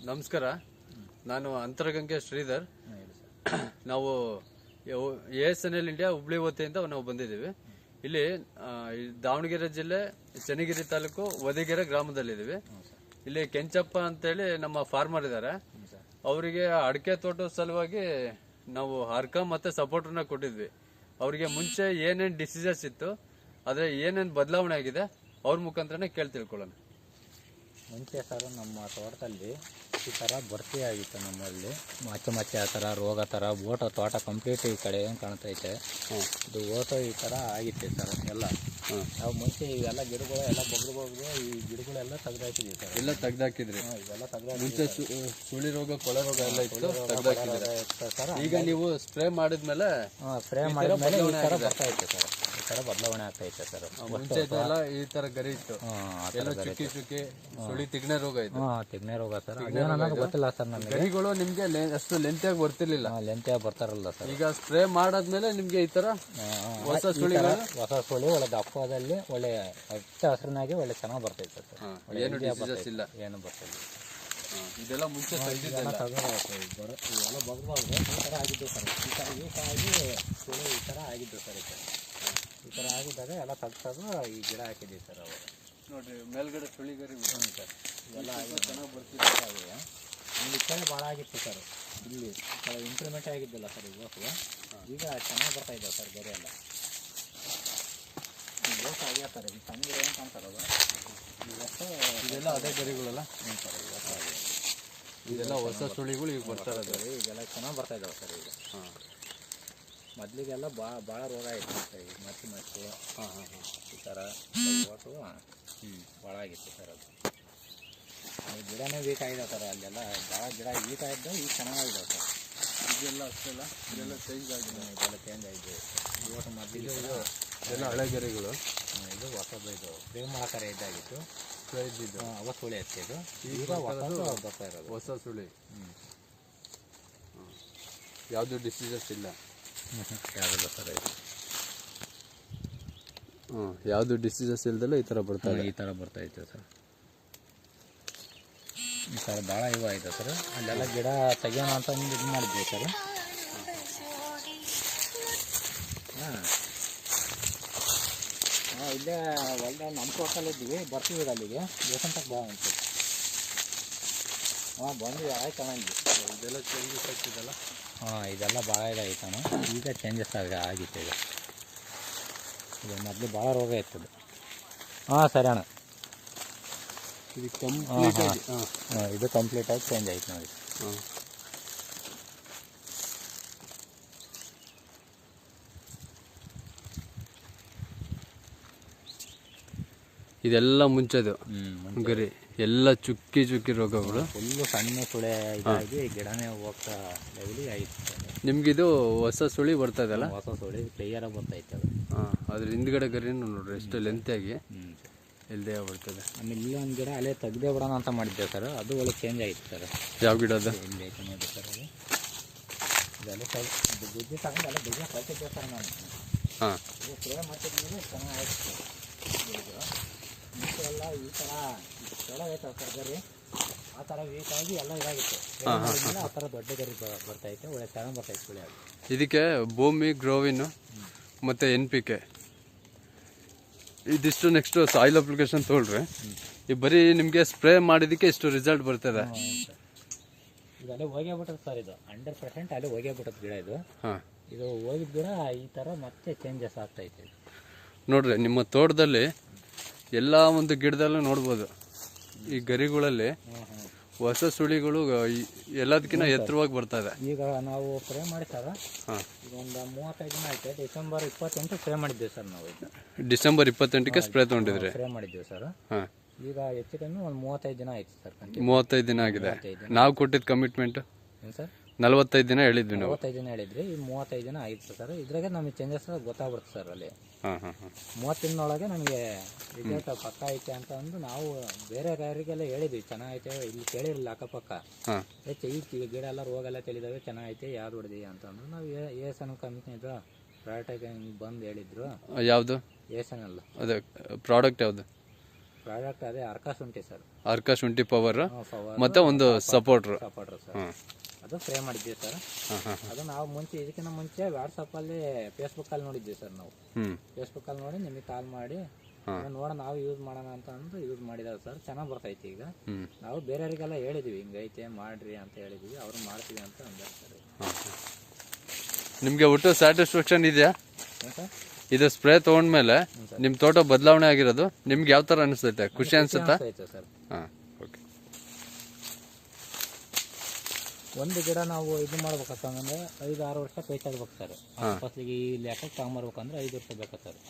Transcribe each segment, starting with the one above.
ನಮಸ್ಕಾರ, ನಾನು ಅಂತರಗಂಗೆ ಶ್ರೀಧರ್. ನಾವು ASNL ಇಂಡಿಯಾ ಹುಬ್ಳಿ ವತಿಯಿಂದ ನಾವು ಬಂದಿದ್ದೀವಿ. ಇಲ್ಲಿ ದಾವಣಗೆರೆ ಜಿಲ್ಲೆ ಚನ್ನಗಿರಿ ತಾಲೂಕು ವದಿಗೆರೆ ಗ್ರಾಮದಲ್ಲಿದ್ದೀವಿ. ಇಲ್ಲಿ ಕೆಂಚಪ್ಪ ಅಂತೇಳಿ ನಮ್ಮ ಫಾರ್ಮರ್ ಇದ್ದಾರೆ. ಅವರಿಗೆ ಅಡಿಕೆ ತೋಟದ ಸಲುವಾಗಿ ನಾವು ಅರ್ಕ ಮತ್ತೆ ಸಪೋರ್ಟರ್ನ ಕೊಟ್ಟಿದ್ವಿ. ಅವರಿಗೆ ಮುಂಚೆ ಏನೇನು ಡಿಸೀಸಸ್ ಇತ್ತು, ಆದರೆ ಏನೇನು ಬದಲಾವಣೆ ಆಗಿದೆ ಅವ್ರ ಮುಖಾಂತರನೇ ಕೇಳಿ ತಿಳ್ಕೊಳ್ಳೋಣ. ಮುಂಚೆ ಸರ್ ನಮ್ಮ ತೋಟದಲ್ಲಿ ಈ ಥರ ಭರ್ತಿ ಆಗಿತ್ತು. ನಮ್ಮಲ್ಲಿ ಮಚ್ಚೆ ಆ ಥರ ರೋಗ ಥರ ತೋಟ ಕಂಪ್ಲೀಟ್ ಈ ಕಡೆ ಏನು ಕಾಣ್ತೈತೆ, ಇದು ಈ ಥರ ಆಗಿತ್ತು ಸರ್. ಎಲ್ಲ ನಾವು ಮುಂಚೆ ಇವೆಲ್ಲ ಗಿಡಗಳು ಎಲ್ಲ ಬಗ್ದು ಈ ಗಿಡಗಳೆಲ್ಲ ತೆಗ್ದಾಕಿದ್ವಿ ಸರ್. ಎಲ್ಲ ತೆಗ್ದಾಕಿದ್ರಿ? ಇವೆಲ್ಲ ತೆಗ್ದಾಕಿ. ಮುಂಚೆ ಸುಳಿ ರೋಗ, ಕೊಳೆ ರೋಗ ಎಲ್ಲ ಇತ್ತು, ಸರ್. ಈಗ ನೀವು ಸ್ಪ್ರೇ ಮಾಡಿದ್ಮೇಲೆ ಸ್ಪ್ರೇ ಮಾಡಿದ್ಮೇಲೆ ಈ ಥರ ಬರ್ತಾ ಇತ್ತು ಸರ್. ಈ ಥರ ಬದಲಾವಣೆ ಆಗ್ತೈತೆ ಸರ್. ಮುಂಚೆ ಇದೆಲ್ಲ ಈ ಥರ ಗರಿ ಇತ್ತು, ಎಲ್ಲ ಚುಕ್ಕಿ ಸುಳಿ ತಿಗ್ನೆ ರೋಗ ಇತ್ತು. ತಿಗ್ನೆ ರೋಗ ಸರ್. ಅದೇನೋ ಗೊತ್ತಿಲ್ಲ ಸರ್ ನಮಗೆ. ಗರಿಗಳು ನಿಮ್ಗೆ ಅಷ್ಟು ಲೆಂತಿಯಾಗಿ ಬರ್ತಿರ್ಲಿಲ್ಲ. ಲೆಂತಿಯಾಗಿ ಬರ್ತಾರಲ್ಲ ಸರ್. ಈಗ ಸ್ಪ್ರೇ ಮಾಡಾದ್ಮೇಲೆ ನಿಮ್ಗೆ ಈ ತರ ಹೊಸ ಸುಳಿ ಒಳ್ಳೆ ದಪ್ಪದಲ್ಲಿ ಒಳ್ಳೆ ಹಚ್ಚ ಹಸಿರಿನಾಗಿ ಒಳ್ಳೆ ಚೆನ್ನಾಗಿ ಬರ್ತೈತೆ ಸರ್. ಏನು ಡಿಸೀಸಸ್ ಇಲ್ಲ, ಏನು ಬರ್ತಿಲ್ಲ. ಇದೆಲ್ಲ ಮುಂಚೆ ಇವೆಲ್ಲ ಬಗ್ಬಾರ್ದು ಈ ಥರ ಆಗಿದ್ದು ಸರ್. ಈ ಥರ ಆಗಿದ್ದು ಸರ್. ಈ ಥರ ಆಗಿದ್ದಾಗ ಎಲ್ಲ ತೆಗ್ದು ಈ ಗಿಡ ಹಾಕಿದ್ದೀವಿ ಸರ್. ಅವಾಗ ನೋಡ್ರಿ ಮೇಲ್ಗಡೆ ಸುಳಿ ಗರಿ ಸರ್. ಇವೆಲ್ಲ ಚೆನ್ನಾಗಿ ಬರ್ತಿದ್ದೆ ಅವಾಗ. ಇಲ್ಲಿ ಕಡೆ ಭಾಳ ಆಗಿತ್ತು ಸರ್. ಇಲ್ಲಿ ಇಂಪ್ರೂವ್ಮೆಂಟ್ ಆಗಿದ್ದಿಲ್ಲ ಸರ್. ಈಗ ಚೆನ್ನಾಗಿ ಬರ್ತಾ ಇದ್ದಾವೆ ಸರ್ ಗರಿ ಎಲ್ಲ. ಇವತ್ತು ಆಗ್ಯಾ ಸರ್. ಈ ಸಣ್ಣ ಗಿಡ ಏನು ಕಾಣ್ತಾರಲ್ಲ, ಇದೆಲ್ಲ ಅದೇ ಗರಿಗಳಲ್ಲ. ಹ್ಞೂ ಸರ್. ಇವತ್ತು ಆಗಿದೆ. ಇದೆಲ್ಲ ಹೊಸ ಸುಳಿಗಳು ಈಗ ಬರ್ತಾ ಇರೋದು. ಈಗೆಲ್ಲ ಚೆನ್ನಾಗಿ ಬರ್ತಾ ಇದ್ದಾವೆ ಸರ್. ಈಗ ಮೊದಲಿಗೆಲ್ಲ ಭಾಳ ರೋಗ ಇತ್ತು ಸರ್. ಈಗ ಮತ್ತೆ ಈ ಥರ ಓಟು ಭಾಳ ಆಗಿತ್ತು ಸರ್. ಅದು ಗಿಡನೇ ವೀಕ್ ಆಗಿದೆ ಸರ್. ಅಲ್ಲೆಲ್ಲ ಭಾಳ ಗಿಡ ವೀಕ್ ಆಗಿದ್ದು ಈಗ ಚೆನ್ನಾಗಿದ್ದಾವೆ ಸರ್. ಇದೆಲ್ಲ ಅಷ್ಟೆಲ್ಲ ಇದೆಲ್ಲ ಚೇಂಜ್ ಆಗಿದೆ. ಇದೆಲ್ಲ ಚೇಂಜ್ ಆಗಿದೆ. ಓಟು ಮೊದಲಿಗೆ ಇದೆಲ್ಲ ಹಳೆ ಗರಿಗಳು. ಇದು ಹೊಸದು. ಇದು ಪ್ರೇಮ ಆಕಾರ ಇದ್ದಾಗಿತ್ತು. ಇದ್ದಿದ್ದು ಅವ ಸುಳಿ ಹಚ್ಚಿದ್ದು. ಈಗ ಹೊಸದು ಬರ್ತಾ ಇರೋದು. ಹೊಸ ಸುಳಿ. ಯಾವುದು ಡಿಸೀಸಸ್ ಇಲ್ಲ. ಯಾವುದಿಲ್ಲ ಸರ್. ಯಾವುದು ಡಿಸೀಸಸ್ ಇಲ್ದಲ್ಲ ಈ ಥರ ಬರ್ತಾರೆ. ಈ ಥರ ಬರ್ತಾ ಇತ್ತು ಸರ್. ಈ ಥರ ಭಾಳ ಆಯ್ತು ಸರ್. ಅಲ್ಲೆಲ್ಲ ಗಿಡ ತೆಗಿಯೋಣ ಅಂತ ಇದು ಮಾಡಿದ್ವಿ ಸರ್. ಇಲ್ಲೇ ಒಳ್ಳೆ ನಮ್ಮ ತೋಟದಲ್ಲಿದ್ದೀವಿ. ಬರ್ತೀವಿ ಅಲ್ಲಿಗೆ ದೇವಸ್ಥಾನಕ್ಕೆ ಬಾ ಅಂತ. ಬಂದ್ವಿ. ಆಯ್ತು ಅಣ್ಣ. ಇದೆಲ್ಲ ಚೇಂಜಸ್ ಆಗ್ತಿದಲ್ಲ. ಇದೆಲ್ಲ ಭಾಳ ಇದಾಯ್ತಣ್ಣ. ಈಗ ಚೇಂಜಸ್ ಆಗಿತ್ತು. ಇದು ಮೊದಲು ಭಾಳ ರೋಗ ಇರ್ತದೆ. ಸರಿ ಅಣ್ಣ. ಇದು ಕಂಪ್ಲೀಟಾಗಿ ಚೇಂಜ್ ಆಯ್ತು ನೋಡಿ. ಇದೆಲ್ಲ ಮುಂಚೆದು ಗರಿ ಎಲ್ಲ ಚುಕ್ಕಿ ರೋಗಗಳು. ಫುಲ್ಲು ಸಣ್ಣ ಸುಳೆ ಇದಾಗಿ ಗಿಡನೇ ಹೋಗ್ತಾ ಲೆವೆಲಿ ಆಯಿತು. ನಿಮ್ಗಿದು ಹೊಸ ಸುಳಿ ಬರ್ತಾ ಇದಲ್ಲ. ಹೊಸ ಸುಳಿ ಕ್ಲಿಯರಾಗಿ ಬರ್ತಾಯಿತ್ತು ಅದು. ಅದ್ರ ಹಿಂದ್ಗಡೆ ಗರಿನೂ ನೋಡ್ರಿ ಎಷ್ಟು ಲೆಂತಿಯಾಗಿ ಇಲ್ಲದೆ ಬರ್ತದೆ. ಆಮೇಲೆ ಇಲ್ಲೊಂದು ಗಿಡ ಅಲ್ಲೇ ತೆಗ್ದೇ ಬಿಡೋಣ ಅಂತ ಮಾಡಿದ್ದೆ ಸರ್. ಅದು ಒಳ್ಳೆ ಚೇಂಜ್ ಆಯಿತು ಸರ್. ಯಾವ ಗಿಡ ಅದು? ಇಲ್ಲಿ ಐತೆ ನೋಡಿ ಸರ್. ಅದು ಇದೆಲ್ಲ ಬುದ್ಧಿ ತಗೊಂಡು ಎಲ್ಲ ಬುದ್ಧಿ ಕಳ್ಸಿದ್ದೆ ಸರ್ ನಾನು. ಇದು ಸ್ಪ್ರೇ ಮಾಡ್ತಿದ್ಮೇಲೆ ಚೆನ್ನಾಗಿ ಆಯಿತು. ಮುಂಚೆ ಎಲ್ಲ ಈ ಥರ ಚಲೋ ಆಯ್ತು ಸರ್ ಗರಿ. ಆ ಥರ ವೀಕ್ ಆಗಿ ಎಲ್ಲ ಇದಾಗಿತ್ತು. ಆ ಥರ ದೊಡ್ಡ ಗರಿ ಬರ್ತೈತೆ. ಒಳ್ಳೆ ಚೆನ್ನಾಗಿ ಬರ್ತೈತೆ ಸುಳಿ ಆಗಿ. ಇದಕ್ಕೆ ಭೂಮಿ ಗ್ರೋವಿನ್ ಮತ್ತು NPK ಇದಿಷ್ಟು ನೆಕ್ಸ್ಟ್ ಸಾಯಿಲ್ ಅಪ್ಲಿಕೇಶನ್ ತೊಗೊಳ್ರಿ. ಈ ಬರೀ ನಿಮಗೆ ಸ್ಪ್ರೇ ಮಾಡಿದ್ದಕ್ಕೆ ಇಷ್ಟು ರಿಸಲ್ಟ್ ಬರ್ತದೆ. ಇದಲ್ಲೇ ಹೋಗ್ಯಾಬಿಟ್ಟದು ಸರ್. ಇದು 100% ಅಲ್ಲೇ ಹೋಗ್ಯಾಬಿಟ್ಟದು ಗಿಡ. ಇದು ಹೋಗಿದ್ದ ಗಿಡ ಈ ಥರ ಮತ್ತೆ ಚೇಂಜಸ್ ಆಗ್ತೈತೆ. ನೋಡ್ರಿ ನಿಮ್ಮ ತೋಟದಲ್ಲಿ ಎಲ್ಲ ಒಂದು ಗಿಡದಲ್ಲೂ ನೋಡ್ಬೋದು ಈ ಗರಿಗಳಲ್ಲಿ ಹೊಸ ಸುಳಿಗಳು ಎಲ್ಲದಕ್ಕಿಂತ ಎತ್ತರವಾಗಿ ಬರ್ತಾ ಇದೆ. ಈಗ ನಾವು ಸ್ಪ್ರೇ ಮಾಡಿ ಸರ್. ಈಗ ಒಂದು 35 ದಿನ ಆಯ್ತು. ಡಿಸೆಂಬರ್ 28 ಸ್ಪ್ರೇ ಮಾಡಿದ್ದೀವಿ ಸರ್. ನಾವು ಡಿಸೆಂಬರ್ 28ಕ್ಕೆ ಸ್ಪ್ರೇ ತೊಗೊಂಡಿದ್ರಿ? ಸ್ಪ್ರೇ ಮಾಡಿದ್ದೀವಿ ಸರ್. ಈಗ ಹೆಚ್ಚು ಕಮ್ಮಿ ಒಂದು 35 ದಿನ ಆಯ್ತು ಸರ್. 35 ದಿನ ಆಗಿದೆ. ನಾವು ಕೊಟ್ಟಿದ್ದ ಕಮಿಟ್ಮೆಂಟ್ ಏನು ಸರ್? 45 ದಿನ ಹೇಳಿದ್ವಿ ನಾವು. 45 ದಿನ ಹೇಳಿದ್ರಿ. ಈ 35 ದಿನ ಆಯ್ತು ಸರ್. ಇದ್ರಾಗೆ ನಮಗೆ ಚೇಂಜಸ್ ಗೊತ್ತಾಗ್ಬಿಡುತ್ತೆ ಸರ್. ಅಲ್ಲಿ 30 ದಿನದೊಳಗೆ ನಮಗೆ ರಿಸಲ್ಟ್ ಪಕ್ಕ ಐತೆ ಅಂತ ಅಂದು ನಾವು ಬೇರೆ ಯಾರಿಗೆಲ್ಲ ಹೇಳಿದ್ವಿ ಚೆನ್ನಾಗೈತೆ. ಇಲ್ಲಿ ಕೇಳಿರಲಿಲ್ಲ ಅಕ್ಕಪಕ್ಕ. ಈ ಗಿಡ ಎಲ್ಲ ರೋಗ ಎಲ್ಲ ತಿಳಿದಾವೆ, ಚೆನ್ನಾಗೈತೆ, ಯಾವ್ದು ಹೊಡೆದಿ ಅಂತಂದ್ರು. ನಾವು ASNL ಕಂಪ್ನಿದು ಪ್ರಾಡಕ್ಟ್ ಬಂದು ಹೇಳಿದ್ರು. ಯಾವುದು? ASNL ಅದೇ ಪ್ರಾಡಕ್ಟ್ ಯಾವುದು? ಪ್ರಾಡಕ್ಟ್ ಅದೇ ಅರ್ಕಾ ಶುಂಠಿ ಸರ್. ಅರ್ಕಾ ಶುಂಠಿ ಪವರ್ ಪವರ್ ಮತ್ತೆ ಒಂದು ಸಪೋರ್ಟ್ರು. ಸರ್ ಅದು ಸ್ಪ್ರೇ ಮಾಡಿದ್ವಿ ಸರ್. ಅದು ನಾವು ಮುಂಚೆ ಇದಕ್ಕಿಂತ ಮುಂಚೆ ವಾಟ್ಸಪ್ ಅಲ್ಲಿ ಫೇಸ್ಬುಕ್ ಅಲ್ಲಿ ನೋಡಿದ್ವಿ ಸರ್. ನಾವು ಫೇಸ್ಬುಕ್ ಅಲ್ಲಿ ನೋಡಿ ನಿಮಗೆ ಕಾಲ್ ಮಾಡಿ ನೋಡ ನಾವು ಯೂಸ್ ಮಾಡೋಣ ಅಂತ ಅಂದು ಯೂಸ್ ಮಾಡಿದಾರೆ ಸರ್. ಚೆನ್ನಾಗಿ ಬರ್ತೈತಿ. ಈಗ ನಾವು ಬೇರೆಯವರಿಗೆಲ್ಲ ಹೇಳಿದ್ವಿ ಹಿಂಗೈತೆ ಮಾಡ್ರಿ ಅಂತ ಹೇಳಿದ್ವಿ, ಅವರು ಮಾಡ್ತೀವಿ ಅಂತ ಅಂದಾರೆ ಸರ್. ನಿಮ್ಗೆ ಒಟ್ಟು ಸ್ಯಾಟಿಸ್ಫ್ಯಾಕ್ಷನ್ ಇದೆಯಾ? ಇದು ಸ್ಪ್ರೇ ತಗೊಂಡ್ಮೇಲೆ ನಿಮ್ ತೋಟ ಬದಲಾವಣೆ ಆಗಿರೋದು ನಿಮ್ಗೆ ಯಾವ ತರ ಅನಿಸುತ್ತೆ? ಖುಷಿ ಅನ್ಸುತ್ತಾ? Sir okay. ಒಂದು ಗಿಡ ನಾವು ಇದು ಮಾಡ್ಬೇಕಂತಂದ್ರೆ 5-6 ವರ್ಷ ಕೈಚಾಡ್ಬೇಕು ಸರ್. ಫಸ್ಲಿಗೆ ಈ ಲೆಕ್ಕಕ್ಕೆ ತಗೊಂಬರ್ಬೇಕಂದ್ರೆ 5 ವರ್ಷ ಬೇಕಾ ಸರ್.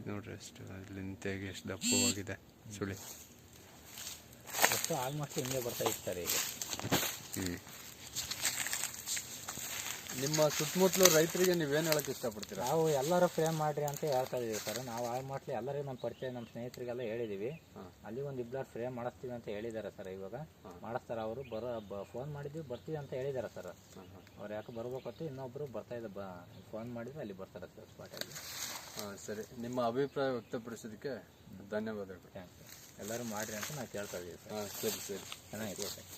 ನೋಡ್ರಿ ಎಷ್ಟು ಅಲ್ಲಿಂತೆಗೆ ಎಷ್ಟು ದಪ್ಪವಾಗಿದೆ ಸುಳಿ. ಅಷ್ಟು ಆಲ್ಮೋಸ್ಟ್ ಹಿಂಗೆ ಬರ್ತಾ ಇತ್ತು ಸರ್ ಈಗ. ನಿಮ್ಮ ಸುತ್ತಮುತ್ತಲು ರೈತರಿಗೆ ನೀವೇನು ಹೇಳಕ್ ಇಷ್ಟಪಡ್ತೀರಾ? ನಾವು ಎಲ್ಲರೂ ಫ್ರೇಮ್ ಮಾಡ್ರಿ ಅಂತ ಹೇಳ್ತಾ ಇದೀವಿ ಸರ್. ನಾವು ಆಲ್ಮೋಸ್ಟ್ ಎಲ್ಲರಿಗೂ ನಮ್ಮ ಪರಿಚಯ ನಮ್ಮ ಸ್ನೇಹಿತರಿಗೆಲ್ಲ ಹೇಳಿದೀವಿ. ಅಲ್ಲಿ ಒಂದು ಇಬ್ಬರು ಫ್ರೇಮ್ ಮಾಡಿಸ್ತೀವಿ ಅಂತ ಹೇಳಿದ್ದಾರೆ ಸರ್. ಇವಾಗ ಮಾಡಿಸ್ತಾರೆ ಅವರು. ಫೋನ್ ಮಾಡಿದ್ವಿ ಬರ್ತೀವಿ ಅಂತ ಹೇಳಿದ್ದಾರೆ ಸರ್. ಅವ್ರು ಯಾಕೆ ಬರ್ಬೇಕಂತ ಇನ್ನೊಬ್ರು ಬರ್ತಾ ಇದೆ, ಫೋನ್ ಮಾಡಿದ್ರೆ ಅಲ್ಲಿ ಬರ್ತಾರೆ ಸರ್ ಸ್ಪಾಟಲ್ಲಿ. ಸರಿ, ನಿಮ್ಮ ಅಭಿಪ್ರಾಯ ವ್ಯಕ್ತಪಡಿಸೋದಕ್ಕೆ ಧನ್ಯವಾದಗಳು. Thanks sir. ಎಲ್ಲರೂ ಮಾಡ್ರಿ ಅಂತ ನಾವು ಕೇಳ್ತಾ ಇದೀವಿ ಸರ್. ಸರಿ ಸರಿ, ಚೆನ್ನಾಗಿದೆ ಸರ್.